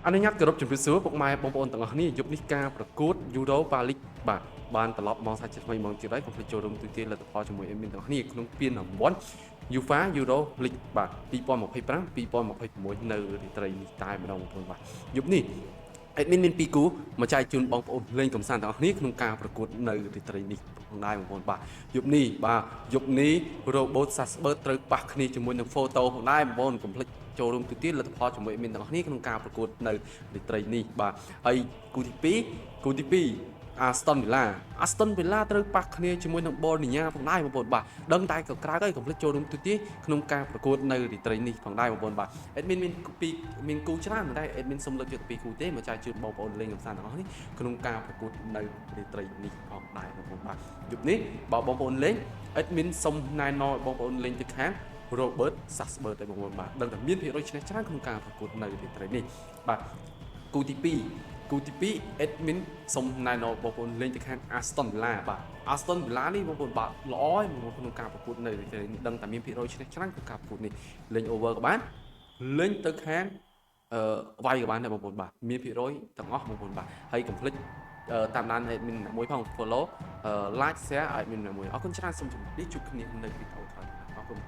អនុញ្ញាតគោរពជំរាបសួរពុកម៉ែបងប្អូនទាំងអស់គ្នាយប់នេះការប្រកួត Europa League បាទបានត្រឡប់មកសាជាថ្មីមកទៀតហើយកុំភ្លេចចូលរួមទូទាត់លទ្ធផលជាមួយអេមីនទាំងអស់គ្នាក្នុងពានរង្វាន់ UEFA Euro League បាទ2025-2026នៅរាត្រីនេះតែម្ដងបងប្អូនបាទយប់នេះអេដមីនមាន2គូមកចែកជូនបងប្អូនលេងកំសាន្តទាំងអស់គ្នាក្នុងការប្រកួតនៅរាត្រីនេះផងដែរបងប្អូនបាទយប់នេះRobot Sasbert ត្រូវប៉ះគ្នាជាមួយនឹង Photo ផងដែរបងប្អូនកុំភ្លេចចូលរួមទូទាត់លទ្ធផលជាមួយអេមីនទាំងអស់គ្នាក្នុងការប្រកួតនៅរាត្រីនេះបាទហើយគូទី2 Aston Villa ត្រូវប៉ះគ្នាជាមួយនឹង Bologna ផងដែរបងប្អូនបាទដឹងតែក៏ក្រៅហើយកុំភ្លេចចូលរួមទូទាត់ក្នុងការប្រកួតនៅរាត្រីនេះផងដែរបងប្អូនបាទអេដមីនមានគូច្រើនតែអេដមីនសុំលើកយកតែ2គូទេមកចែកជូនបងប្អូនលេងកំសាន្តទាំងអស់នេះក្នុងការប្រកួតនៅរាត្រីនេះផងដែរបងប្អូនបាទយប់នេះបើបងប្អូនលេងអេដមីនសុំណែនាំបងប្អូនលេងទៅខាង Robert Sasbert តែបងប្អូនបាទដឹងតែមានភាគរយឈ្នះច្រើនក្នុងការប្រកួតនៅរាត្រីនេះបាទគូទី2 admin សុំណែនាំបងប្អូនលេងទៅខាង Aston Villa បាទ Aston Villa នេះបងប្អូនបាទល្អហើយក្នុងការប្រកួតនៅរាត្រីនេះដឹងតែមានភាគរយឈ្នះច្រើនក្នុងការប្រកួតនេះលេង over ក៏បានលេងទៅខាងវាយក៏បានដែរបងប្អូនបាទមានភាគរយទាំងអស់បងប្អូនបាទហើយកុំភ្លេចតាមដាន admin មួយផង follow like share ឲ្យ admin មួយអរគុណច្រើនសូមជម្រាបលាជួបគ្នានៅវីដេអូក្រោយអរគុណ